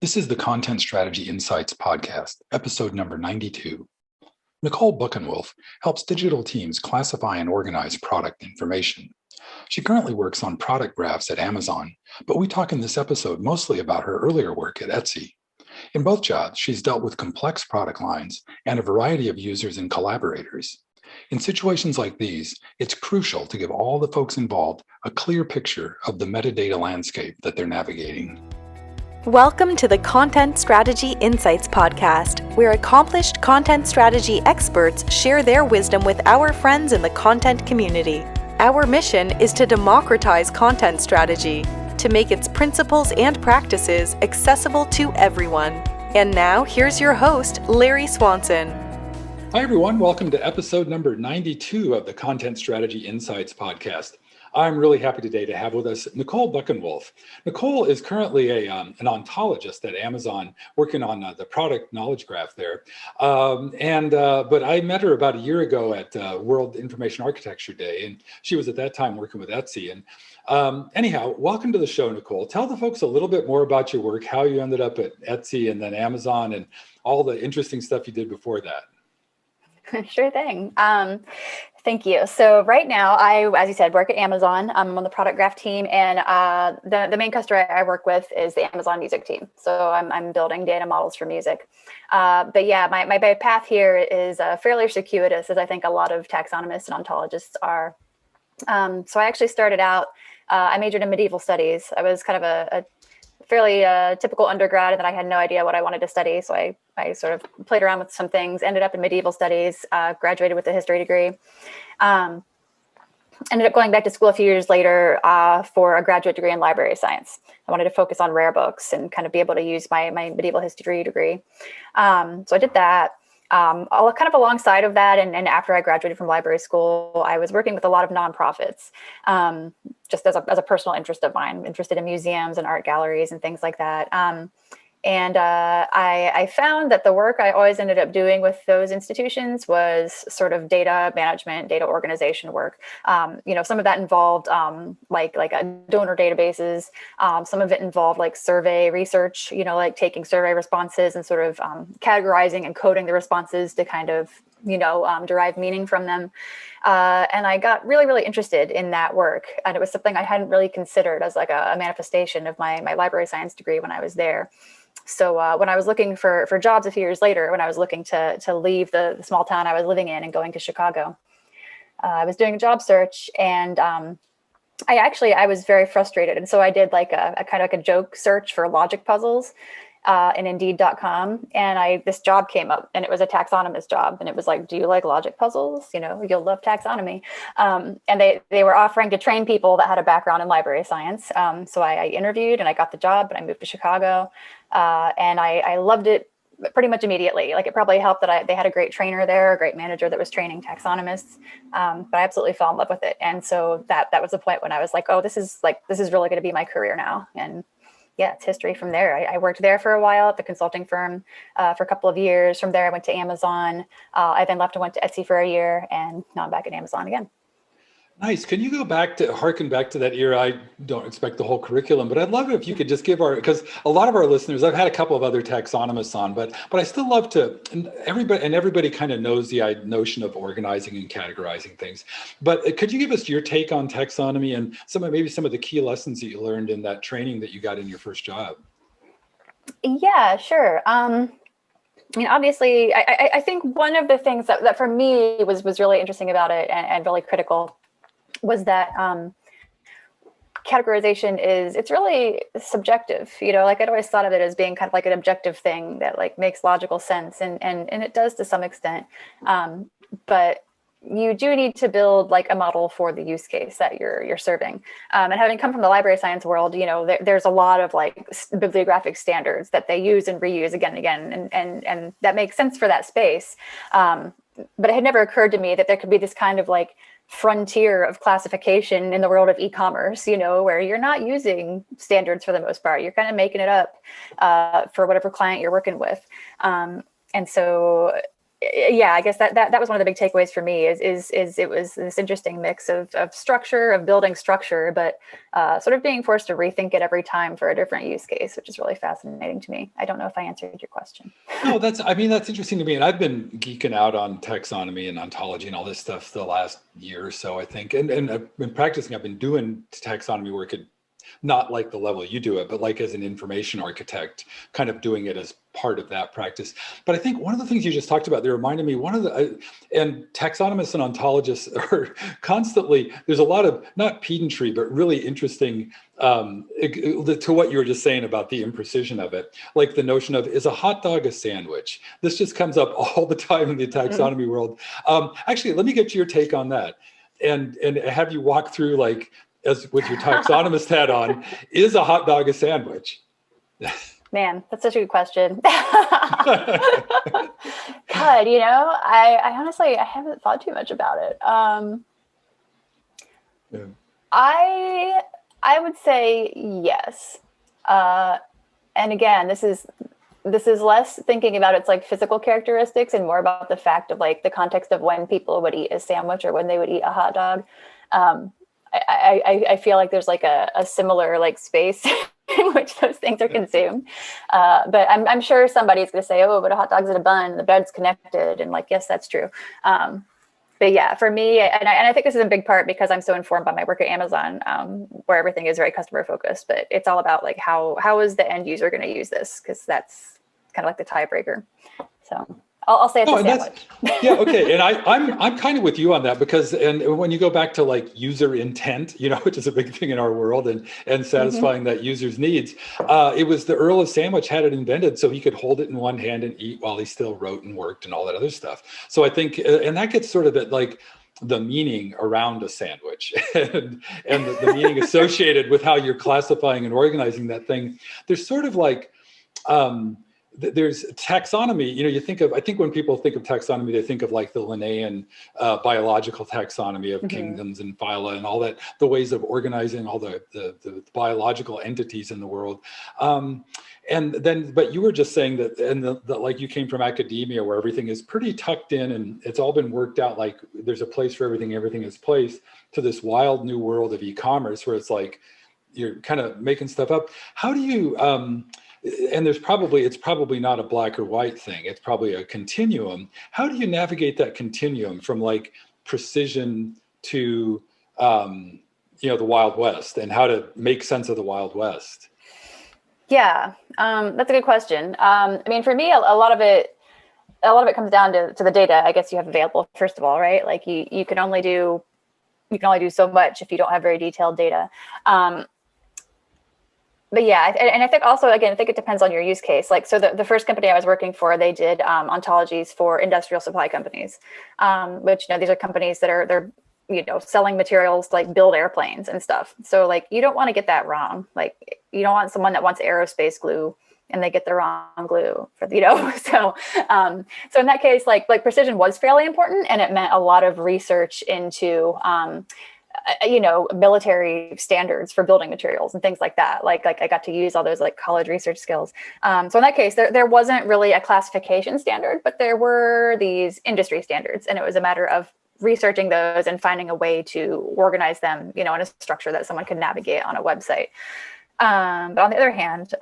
This is the Content Strategy Insights podcast, episode number 92. Nicole Buckenwolf helps digital teams classify and organize product information. She currently works on product graphs at Amazon, but we talk in this episode mostly about her earlier work at Etsy. In both jobs, she's dealt with complex product lines and a variety of users and collaborators. In situations like these, it's crucial to give all the folks involved a clear picture of the metadata landscape that they're navigating. Welcome to the Content Strategy Insights podcast, where accomplished content strategy experts share their wisdom with our friends in the content community. Our mission is to democratize content strategy, to make its principles and practices accessible to everyone. And now, here's your host, Larry Swanson. Hi, everyone. Welcome to episode number 92 of the Content Strategy Insights podcast. I'm really happy today to have with us Nicole Buckenwolf. Nicole is currently an ontologist at Amazon, working on the product knowledge graph there. But I met her about a year ago at World Information Architecture Day, and she was at that time working with Etsy. And anyhow, welcome to the show, Nicole. Tell the folks a little bit more about your work, how you ended up at Etsy and then Amazon, and all the interesting stuff you did before that. Sure thing. Thank you. So right now, I, as you said, work at Amazon. I'm on the product graph team, and the main customer I work with is the Amazon music team. So I'm building data models for music. But yeah, my path here is fairly circuitous, as I think a lot of taxonomists and ontologists are. So I actually started out, I majored in medieval studies. I was kind of a fairly typical undergrad, and then I had no idea what I wanted to study. So I sort of played around with some things, ended up in medieval studies, graduated with a history degree. Ended up going back to school a few years later for a graduate degree in library science. I wanted to focus on rare books and kind of be able to use my medieval history degree. So I did that. Kind of alongside of that, and after I graduated from library school, I was working with a lot of nonprofits, just as a personal interest of mine, interested in museums and art galleries and things like that. I found that the work I always ended up doing with those institutions was sort of data management, data organization work. Some of that involved like a donor databases. Some of it involved like survey research, like taking survey responses and sort of categorizing and coding the responses to kind of, derive meaning from them. And I got really, really interested in that work. And it was something I hadn't really considered as like a manifestation of my library science degree when I was there. So when I was looking for jobs a few years later, when I was looking to leave the small town I was living in and going to Chicago, I was doing a job search, and I was very frustrated. And so I did like a kind of like a joke search for logic puzzles in Indeed.com. And this job came up, and it was a taxonomist job. And it was like, do you like logic puzzles? You'll love taxonomy. And they were offering to train people that had a background in library science. So I interviewed and I got the job, and I moved to Chicago. And I loved it pretty much immediately. Like, it probably helped that they had a great trainer there, a great manager that was training taxonomists. But I absolutely fell in love with it. And so that was the point when I was like, oh, this is really going to be my career now. And yeah, it's history from there. I worked there for a while at the consulting firm for a couple of years. From there, I went to Amazon. I then left and went to Etsy for a year, and now I'm back at Amazon again. Nice. Can you harken back to that era? I don't expect the whole curriculum, but I'd love it if you could just give because a lot of our listeners, I've had a couple of other taxonomists on, but I still love to, and everybody kind of knows the notion of organizing and categorizing things. But could you give us your take on taxonomy and some of the key lessons that you learned in that training that you got in your first job? Yeah, sure. Obviously, I think one of the things that for me was really interesting about it and really critical was that categorization it's really subjective. Like, I'd always thought of it as being kind of like an objective thing that like makes logical sense, and it does to some extent. But you do need to build like a model for the use case that you're serving. And having come from the library science world, there's a lot of like bibliographic standards that they use and reuse again and again, and that makes sense for that space. But it had never occurred to me that there could be this kind of like frontier of classification in the world of e-commerce, where you're not using standards for the most part. You're kind of making it up for whatever client you're working with. And so yeah, I guess that was one of the big takeaways for me is it was this interesting mix of structure, of building structure, but sort of being forced to rethink it every time for a different use case, which is really fascinating to me. I don't know if I answered your question. No, that's interesting to me. And I've been geeking out on taxonomy and ontology and all this stuff the last year or so, I think. And I've been practicing, I've been doing taxonomy work at not like the level you do it, but like as an information architect, kind of doing it as part of that practice. But I think one of the things you just talked about, they reminded me and taxonomists and ontologists are constantly, there's a lot of, not pedantry, but really interesting to what you were just saying about the imprecision of it. Like the notion of, is a hot dog a sandwich? This just comes up all the time in the taxonomy world. Actually, let me get your take on that and have you walk through, like, as with your taxonomist hat on, is a hot dog a sandwich? Man, that's such a good question. God, I honestly, I haven't thought too much about it. Yeah. I would say yes. And again, this is less thinking about its like physical characteristics and more about the fact of like the context of when people would eat a sandwich or when they would eat a hot dog. I feel like there's like a similar like space in which those things are consumed. But I'm sure somebody's going to say, oh, but a hot dog's in a bun, the bread's connected. And like, yes, that's true. But yeah, for me, and I think this is a big part because I'm so informed by my work at Amazon, where everything is very customer focused, but it's all about like, how is the end user going to use this? Because that's kind of like the tiebreaker. So I'll say it's a sandwich. Yeah, okay. And I'm kind of with you on that because, and when you go back to like user intent, which is a big thing in our world and satisfying that user's needs, it was the Earl of Sandwich had it invented so he could hold it in one hand and eat while he still wrote and worked and all that other stuff. So I think, and that gets sort of at like the meaning around a sandwich and the meaning associated with how you're classifying and organizing that thing. There's sort of like, there's taxonomy, I think when people think of taxonomy, they think of like the Linnaean biological taxonomy of kingdoms and phyla and all that, the ways of organizing all the biological entities in the world. But you were just saying that, like you came from academia where everything is pretty tucked in and it's all been worked out, like there's a place for everything is placed, to this wild new world of e-commerce where it's like, you're kind of making stuff up. How do you, and it's probably not a black or white thing. It's probably a continuum. How do you navigate that continuum from like precision to, the Wild West, and how to make sense of the Wild West? Yeah, that's a good question. I mean, for me, a lot of it comes down to the data, I guess, you have available, first of all, right? Like you can only do so much if you don't have very detailed data. But yeah, and I think also, again, I think it depends on your use case. Like, so the first company I was working for, they did ontologies for industrial supply companies, which, these are companies that they're selling materials to like build airplanes and stuff. So like, you don't want to get that wrong. Like, you don't want someone that wants aerospace glue and they get the wrong glue for, so in that case, like precision was fairly important, and it meant a lot of research into, military standards for building materials and things like that. Like I got to use all those like college research skills. So in that case, there wasn't really a classification standard, but there were these industry standards, and it was a matter of researching those and finding a way to organize them, in a structure that someone could navigate on a website. But on the other hand,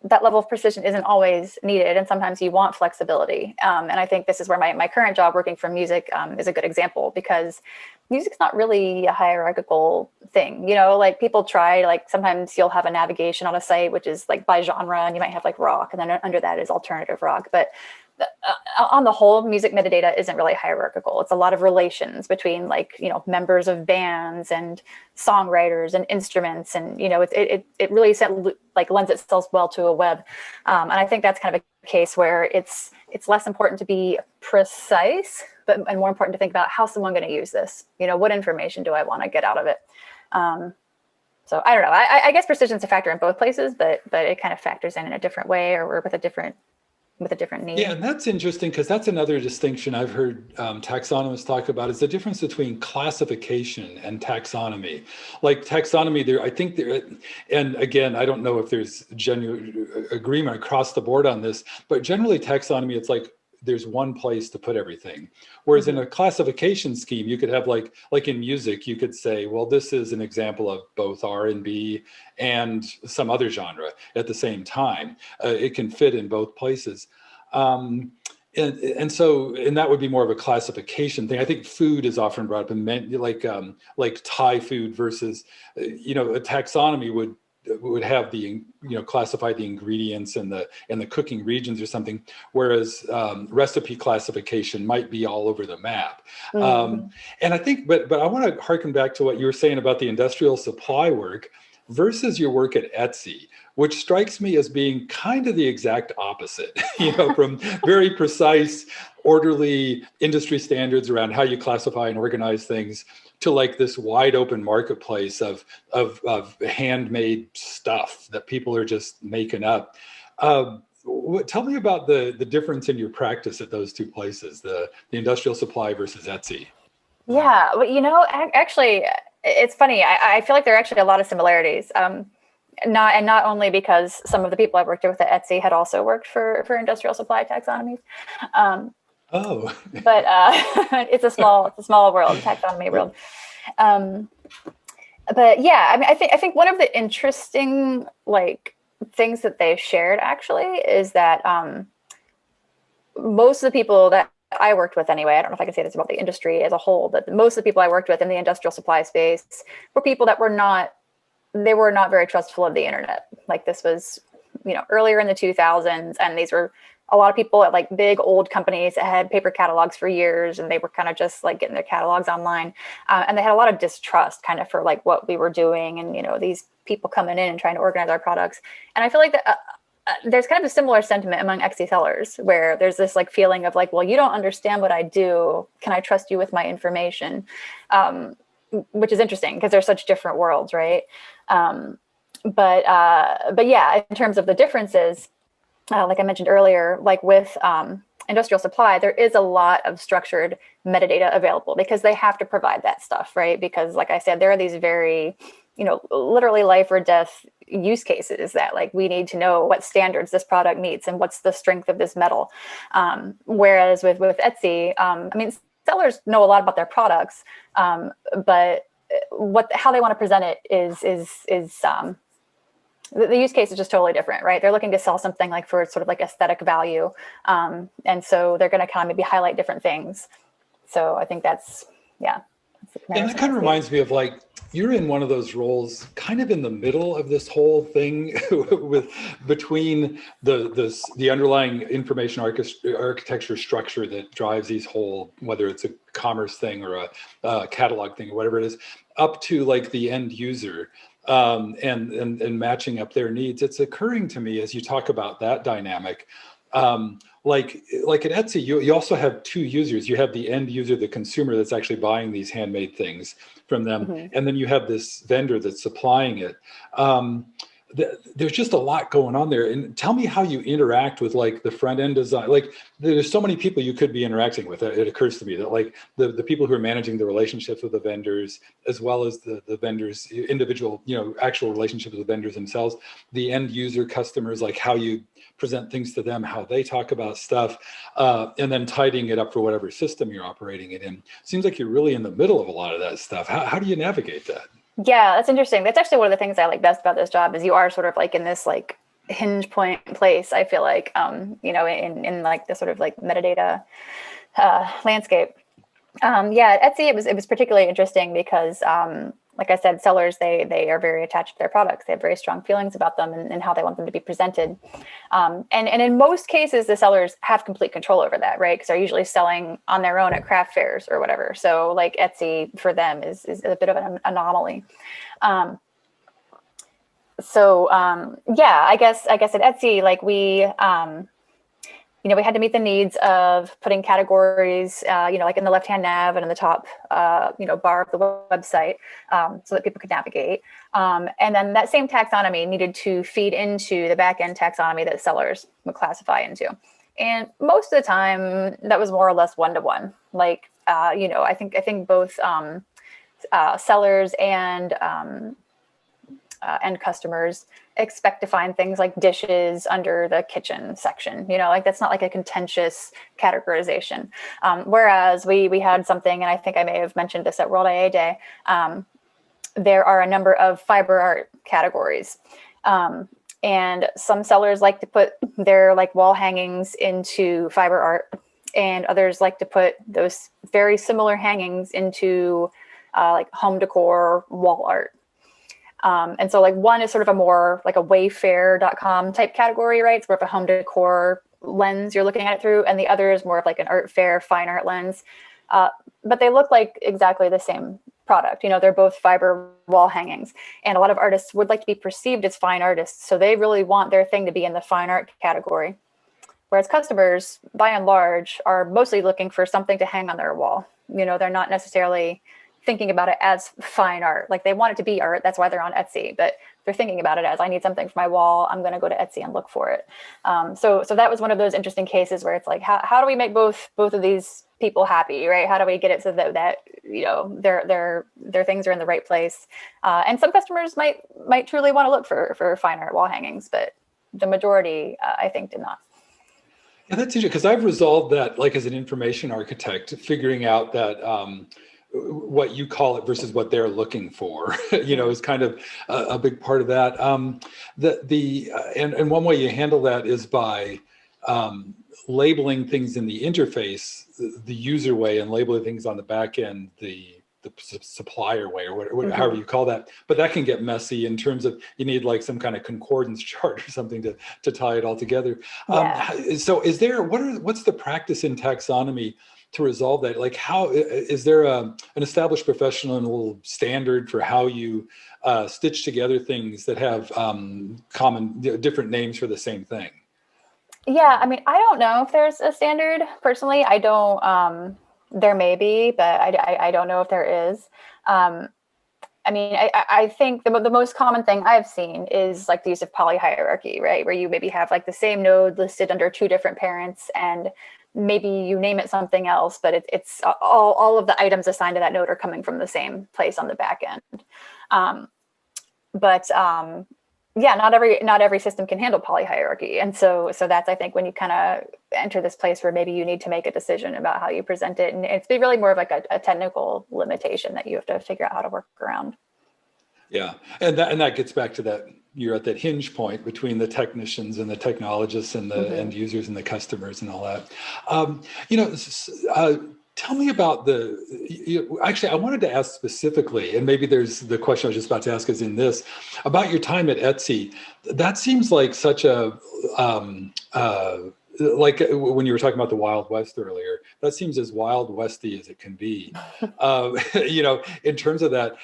that level of precision isn't always needed, and sometimes you want flexibility. And I think this is where my current job working for music is a good example, because music's not really a hierarchical thing. Like people try, like sometimes you'll have a navigation on a site which is like by genre, and you might have like rock, and then under that is alternative rock. But on the whole, music metadata isn't really hierarchical. It's a lot of relations between like, members of bands and songwriters and instruments. And, it really lends itself well to a web. And I think that's kind of a case where it's less important to be precise, and more important to think about how someone going to use this. What information do I want to get out of it? So I don't know. I guess precision is a factor in both places, but it kind of factors in a different way, or with a different need. Yeah, and that's interesting, because that's another distinction I've heard taxonomists talk about, is the difference between classification and taxonomy. Like taxonomy, I think and again, I don't know if there's genuine agreement across the board on this, but generally taxonomy, it's like there's one place to put everything. Whereas in a classification scheme, you could have like in music, you could say, well, this is an example of both R&B and some other genre at the same time. It can fit in both places. And that would be more of a classification thing. I think food is often brought up, and like Thai food versus, a taxonomy would have the, classify the ingredients and the cooking regions or something, whereas recipe classification might be all over the map. And I think, but I want to harken back to what you were saying about the industrial supply work versus your work at Etsy, which strikes me as being kind of the exact opposite, from very precise, orderly industry standards around how you classify and organize things to like this wide open marketplace of handmade stuff that people are just making up. Tell me about the difference in your practice at those two places, the industrial supply versus Etsy. Yeah, well, actually, it's funny. I feel like there are actually a lot of similarities. Not only because some of the people I worked with at Etsy had also worked for industrial supply taxonomies. But it's a small world, taxonomy world. But yeah, I mean, I think one of the interesting things that they shared actually is that most of the people that I worked with anyway, I don't know if I can say this about the industry as a whole, but most of the people I worked with in the industrial supply space were people that were not very trustful of the internet. Like this was, earlier in the 2000s, and these were a lot of people at big old companies that had paper catalogs for years, and they were kind of just getting their catalogs online. And they had a lot of distrust kind of for what we were doing, and, these people coming in and trying to organize our products. And I feel like that there's kind of a similar sentiment among Etsy sellers where there's this feeling of well, you don't understand what I do. Can I trust you with my information? Which is interesting because they're such different worlds, right? But yeah, in terms of the differences, like I mentioned earlier, with industrial supply, there is a lot of structured metadata available because they have to provide that stuff, right? Because like I said, there are these very, literally life or death use cases that we need to know what standards this product meets and what's the strength of this metal. Whereas with Etsy, I mean, sellers know a lot about their products, but how they want to present it is the use case is just totally different, right? They're looking to sell something for sort of aesthetic value. And so they're going to kind of maybe highlight different things. So I think that's. And that kind of reminds me of you're in one of those roles kind of in the middle of this whole thing between the underlying information architecture structure that drives these whole, whether it's a commerce thing or a catalog thing or whatever it is, up to the end user. And matching up their needs. It's occurring to me as you talk about that dynamic, like at Etsy, you also have two users. You have the end user, the consumer that's actually buying these handmade things from them, and then you have this vendor that's supplying it. There's just a lot going on there. And tell me how you interact with the front end design. There's so many people you could be interacting with. It occurs to me that the people who are managing the relationships with the vendors, as well as the vendors, individual, actual relationships with the vendors themselves, the end user customers, how you present things to them, how they talk about stuff, and then tidying it up for whatever system you're operating it in. Seems like you're really in the middle of a lot of that stuff. How do you navigate that? Yeah, that's interesting. That's actually one of the things I like best about this job is you are sort of in this hinge point place. I feel in the sort of metadata landscape. At Etsy, it was particularly interesting because like I said, sellers, they are very attached to their products. They have very strong feelings about them and how they want them to be presented. And in most cases, the sellers have complete control over that, right? Because they're usually selling on their own at craft fairs or whatever. So Etsy for them is a bit of an anomaly. I guess at Etsy, we had to meet the needs of putting categories, in the left-hand nav and in the top, bar of the website, so that people could navigate. And then that same taxonomy needed to feed into the back-end taxonomy that sellers would classify into. And most of the time, that was more or less one-to-one. I think both sellers and end customers expect to find things like dishes under the kitchen section. Like that's not like a contentious categorization. Whereas we had something, and I think I may have mentioned this at World IA Day, there are a number of fiber art categories. And some sellers like to put their like wall hangings into fiber art, and others like to put those very similar hangings into like home decor wall art. And so like one is sort of a more like a wayfair.com type category, right? It's more of a home decor lens you're looking at it through. And the other is more of like an art fair, fine art lens. But they look like exactly the same product. They're both fiber wall hangings. And a lot of artists would like to be perceived as fine artists. So they really want their thing to be in the fine art category. Whereas customers, by and large, are mostly looking for something to hang on their wall. They're not necessarily thinking about it as fine art. Like they want it to be art. That's why they're on Etsy. But they're thinking about it as, I need something for my wall. I'm going to go to Etsy and look for it. So that was one of those interesting cases where it's like, how do we make both of these people happy, right? How do we get it so that their things are in the right place? And some customers might truly want to look for fine art wall hangings, but the majority, I think, did not. Yeah, that's interesting, because I've resolved that, like as an information architect, figuring out that what you call it versus what they're looking for, is kind of a big part of that. And one way you handle that is by labeling things in the interface the user way, and labeling things on the back end the supplier way, or whatever, however you call that. But that can get messy in terms of, you need like some kind of concordance chart or something to tie it all together. So is there, what's the practice in taxonomy to resolve that? Like, how is there an established professional standard for how you stitch together things that have different names for the same thing? Yeah, I mean, I don't know if there's a standard. Personally, I don't. There may be, but I don't know if there is. I mean, I think the most common thing I've seen is like the use of polyhierarchy, right? Where you maybe have like the same node listed under two different parents, and maybe you name it something else, but it's all of the items assigned to that node are coming from the same place on the back end. Yeah, not every system can handle polyhierarchy. And so that's, I think, when you kind of enter this place where maybe you need to make a decision about how you present it. And it's really more of like a technical limitation that you have to figure out how to work around. Yeah. And that gets back to that, you're at that hinge point between the technicians and the technologists and the end users and the customers and all that. Tell me about actually, I wanted to ask specifically, and maybe there's the question I was just about to ask is in this, about your time at Etsy. That seems like such a, like when you were talking about the Wild West earlier, that seems as Wild Westy as it can be. In terms of that,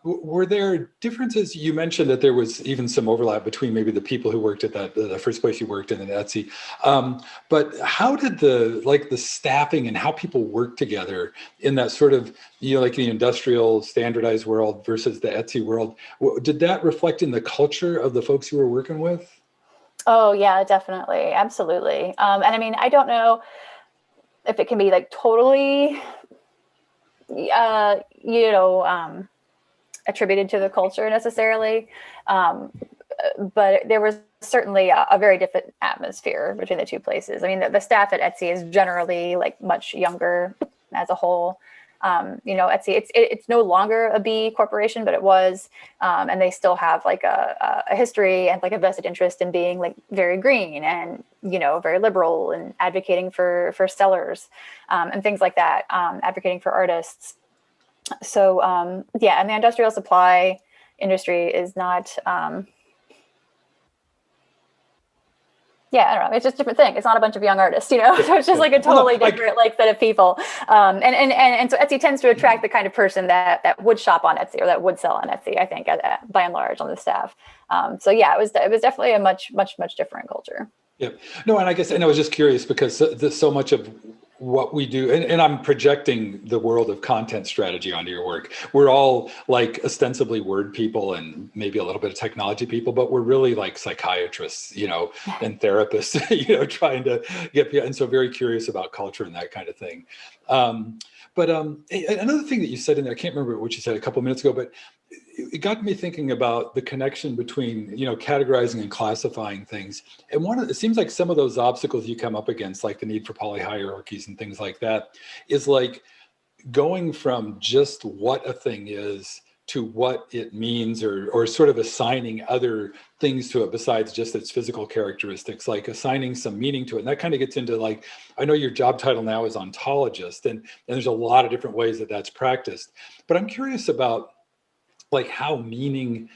were there differences? You mentioned that there was even some overlap between maybe the people who worked at the first place you worked in Etsy. But how did the staffing and how people work together in that sort of, like the industrial standardized world versus the Etsy world, did that reflect in the culture of the folks you were working with? Oh, yeah, definitely. Absolutely. And I mean, I don't know if it can be like totally, attributed to the culture necessarily. But there was certainly a very different atmosphere between the two places. I mean, the staff at Etsy is generally like much younger as a whole. Etsy, it's no longer a B corporation, but it was, and they still have like a history and like a vested interest in being like very green and, very liberal and advocating for sellers, and things like that, advocating for artists. So, and the industrial supply industry is not, I don't know. It's just a different thing. It's not a bunch of young artists, So it's just like a totally different set of people. And so Etsy tends to attract the kind of person that would shop on Etsy or that would sell on Etsy, I think, by and large on the staff. It was definitely a much different culture. Yeah. No, and I was just curious because so much of what we do, and I'm projecting the world of content strategy onto your work. We're all like ostensibly word people and maybe a little bit of technology people, but we're really like psychiatrists, and therapists, trying to get people. And so very curious about culture and that kind of thing. But another thing that you said in there, I can't remember what you said a couple of minutes ago, but it got me thinking about the connection between, categorizing and classifying things. And it seems like some of those obstacles you come up against, like the need for polyhierarchies and things like that, is like going from just what a thing is to what it means, or sort of assigning other things to it besides just its physical characteristics, like assigning some meaning to it. And that kind of gets into, like, I know your job title now is ontologist, and there's a lot of different ways that that's practiced. But I'm curious about like how meaning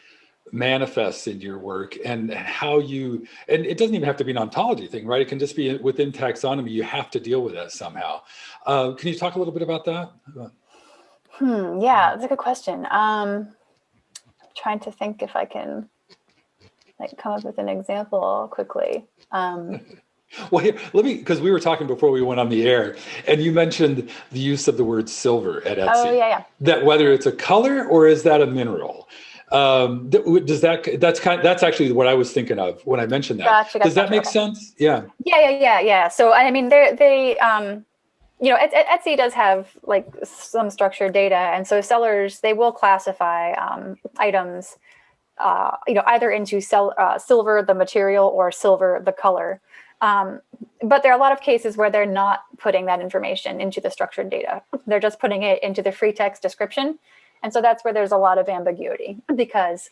manifests in your work, and how and it doesn't even have to be an ontology thing, right? It can just be within taxonomy. You have to deal with that somehow. Can you talk a little bit about that? Yeah, that's a good question. I'm trying to think if I can come up with an example quickly. Well, here, because we were talking before we went on the air, and you mentioned the use of the word silver at Etsy. Oh, yeah. That whether it's a color or is that a mineral? That's actually what I was thinking of when I mentioned that. Gotcha, does that make sense? Yeah. Yeah. So I mean, Etsy does have like some structured data, and so sellers, they will classify items, either into silver the material or silver the color. But there are a lot of cases where they're not putting that information into the structured data. They're just putting it into the free text description. And so that's where there's a lot of ambiguity, because,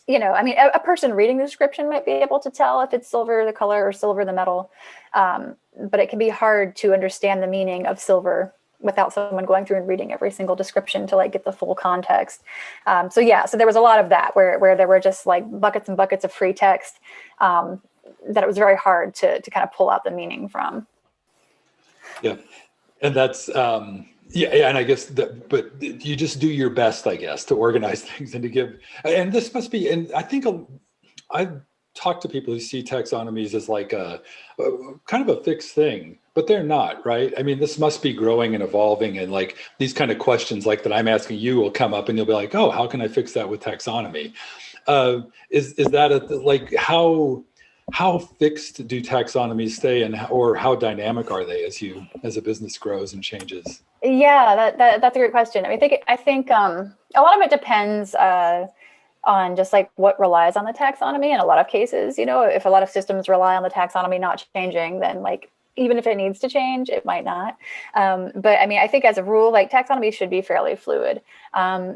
a person reading the description might be able to tell if it's silver the color or silver the metal. But it can be hard to understand the meaning of silver without someone going through and reading every single description to get the full context. So there was a lot of that where there were just buckets and buckets of free text that it was very hard to kind of pull out the meaning from. Yeah. And that's, and I guess but you just do your best, I guess, to organize things and to give, and this must be, and I think I've talked to people who see taxonomies as like a kind of a fixed thing, but they're not, right? I mean, this must be growing and evolving, and like these kind of questions like that I'm asking you will come up and you'll be like, oh, how can I fix that with taxonomy? Is that how fixed do taxonomies stay, or how dynamic are they as a business grows and changes? Yeah, that's a great question. I mean, I think a lot of it depends on just what relies on the taxonomy. In a lot of cases, if a lot of systems rely on the taxonomy not changing, then even if it needs to change, it might not. But I mean, I think as a rule, taxonomy should be fairly fluid,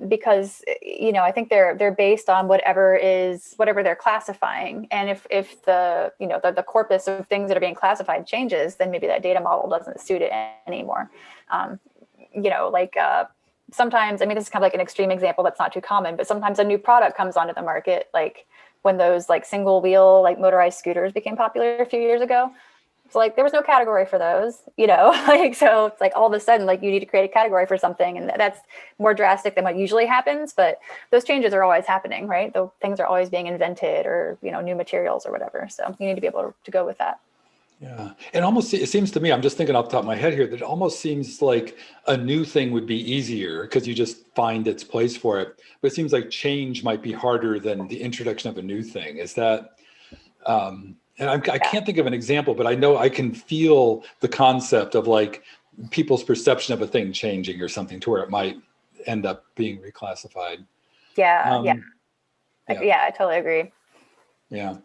because I think they're based on whatever they're classifying. And if the corpus of things that are being classified changes, then maybe that data model doesn't suit it anymore. Sometimes, I mean, this is kind of an extreme example that's not too common, but sometimes a new product comes onto the market, when those single wheel motorized scooters became popular a few years ago. So there was no category for those, so it's all of a sudden, you need to create a category for something. And that's more drastic than what usually happens, but those changes are always happening, right? Those things are always being invented, or, new materials or whatever. So you need to be able to go with that. Yeah. And it seems to me, I'm just thinking off the top of my head here, that it almost seems like a new thing would be easier because you just find its place for it. But it seems like change might be harder than the introduction of a new thing. Is that, and I can't think of an example, but I know I can feel the concept of people's perception of a thing changing or something to where it might end up being reclassified. Yeah. I totally agree. Yeah.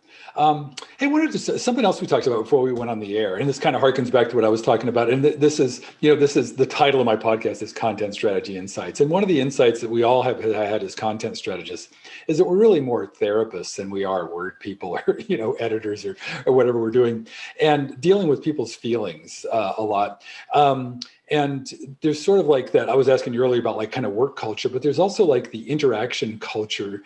Hey, something else we talked about before we went on the air, and this kind of harkens back to what I was talking about. And this is the title of my podcast is Content Strategy Insights. And one of the insights that we all have had as content strategists is that we're really more therapists than we are word people or, editors or whatever we're doing, and dealing with people's feelings a lot. And there's sort of that, I was asking you earlier about kind of work culture, but there's also the interaction culture.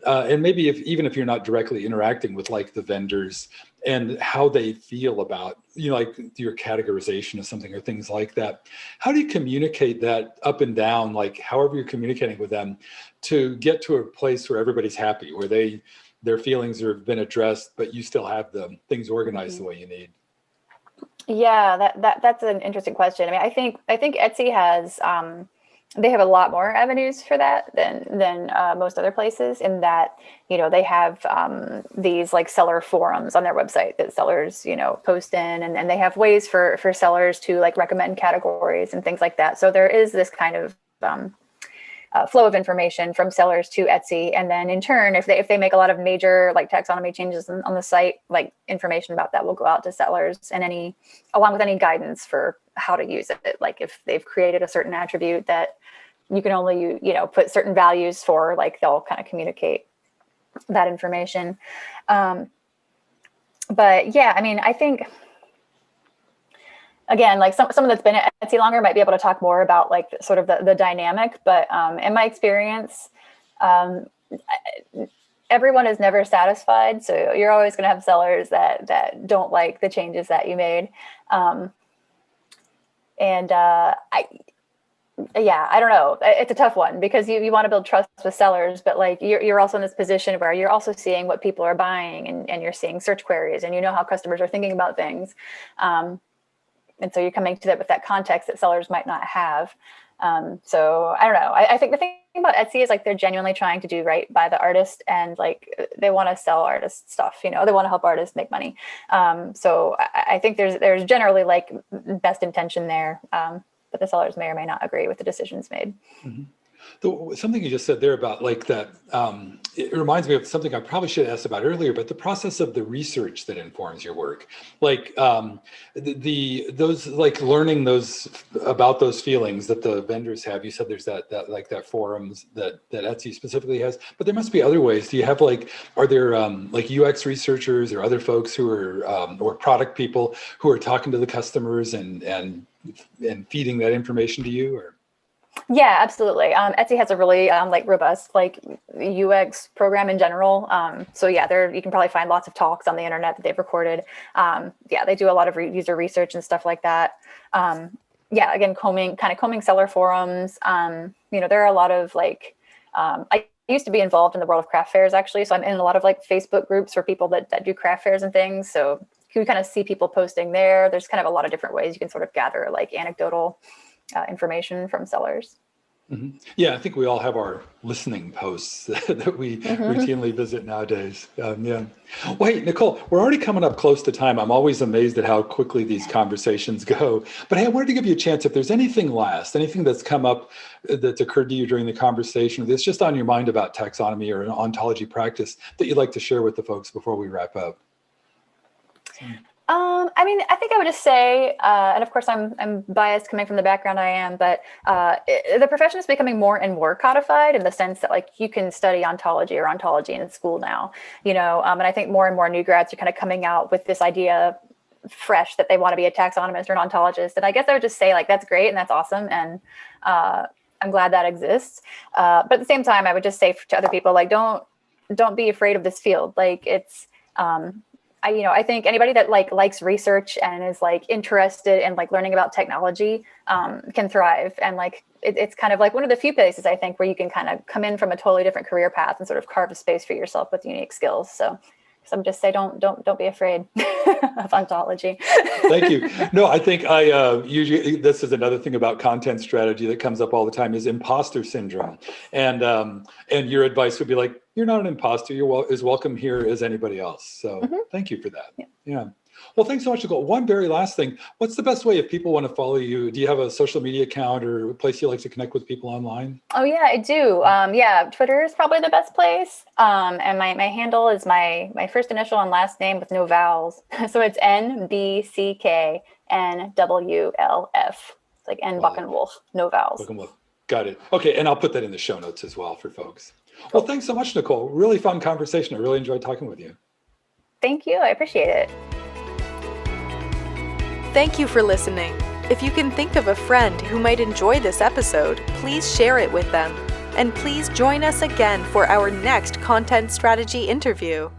And maybe even if you're not directly interacting with the vendors and how they feel about, your categorization of something or things like that, how do you communicate that up and down, however you're communicating with them, to get to a place where everybody's happy, where their feelings have been addressed, but you still have the things organized the way you need? Yeah, that's an interesting question. I mean, I think Etsy has, they have a lot more avenues for that than most other places, in that, they have these seller forums on their website that sellers, post in, and they have ways for sellers to recommend categories and things like that. So there is this kind of flow of information from sellers to Etsy. And then in turn, if they make a lot of major like taxonomy changes on the site, like information about that will go out to sellers, and along with any guidance for how to use it. Like if they've created a certain attribute that you can only, put certain values for, like they'll kind of communicate that information. But yeah, I mean, I think, again, like someone that's been at Etsy longer might be able to talk more about like sort of the dynamic, but in my experience, everyone is never satisfied. So you're always going to have sellers that don't like the changes that you made. I don't know. It's a tough one because you want to build trust with sellers, but like you're also in this position where you're also seeing what people are buying, and you're seeing search queries, and you know how customers are thinking about things. And so you're coming to that with that context that sellers might not have. So I don't know. I think the thing about Etsy is like they're genuinely trying to do right by the artist, and like they want to sell artists stuff, they want to help artists make money. So I think there's generally like best intention there. But the sellers may or may not agree with the decisions made. Mm-hmm. Something you just said there about like that, it reminds me of something I probably should have asked about earlier, but the process of the research that informs your work, like those like learning those about those feelings that the vendors have. You said there's that forums that Etsy specifically has, but there must be other ways. Do you have are there like UX researchers or other folks who are or product people who are talking to the customers and feeding that information to you? Or yeah, absolutely. Etsy has a really robust like UX program in general. So yeah, you can probably find lots of talks on the internet that they've recorded. They do a lot of user research and stuff like that. Again, combing seller forums. There are a lot of like I used to be involved in the world of craft fairs actually, so I'm in a lot of like Facebook groups for people that do craft fairs and things. So you kind of see people posting there. There's kind of a lot of different ways you can sort of gather like anecdotal information from sellers. Mm-hmm. Yeah, I think we all have our listening posts that we routinely visit nowadays. Well, hey, Nicole, we're already coming up close to time. I'm always amazed at how quickly these conversations go. But hey, I wanted to give you a chance, if there's anything that's come up that's occurred to you during the conversation, that's just on your mind about taxonomy or an ontology practice that you'd like to share with the folks before we wrap up. I think I would just say, and of course I'm biased coming from the background I am, but the profession is becoming more and more codified in the sense that like you can study ontology in school now, and I think more and more new grads are kind of coming out with this idea fresh that they want to be a taxonomist or an ontologist. And I guess I would just say like, that's great and that's awesome. And I'm glad that exists. But at the same time, I would just say to other people, like, don't be afraid of this field. Like it's, I think anybody that likes research and is like interested in like learning about technology can thrive. And like it's kind of like one of the few places I think where you can kind of come in from a totally different career path and sort of carve a space for yourself with unique skills. So some just say don't be afraid of ontology. Thank you. No, I think usually this is another thing about content strategy that comes up all the time is imposter syndrome, and your advice would be like, you're not an imposter. You're as welcome here as anybody else. So Thank you for that. Yeah. Well, thanks so much, Nicole. One very last thing. What's the best way if people want to follow you? Do you have a social media account or a place you like to connect with people online? Oh, yeah, I do. Twitter is probably the best place. And my handle is my first initial and last name with no vowels. So it's NBCKNWLF. It's like N Buckenwolf, no vowels. Buckenwolf. Got it. Okay. And I'll put that in the show notes as well for folks. Well, thanks so much, Nicole. Really fun conversation. I really enjoyed talking with you. Thank you. I appreciate it. Thank you for listening. If you can think of a friend who might enjoy this episode, please share it with them. And please join us again for our next content strategy interview.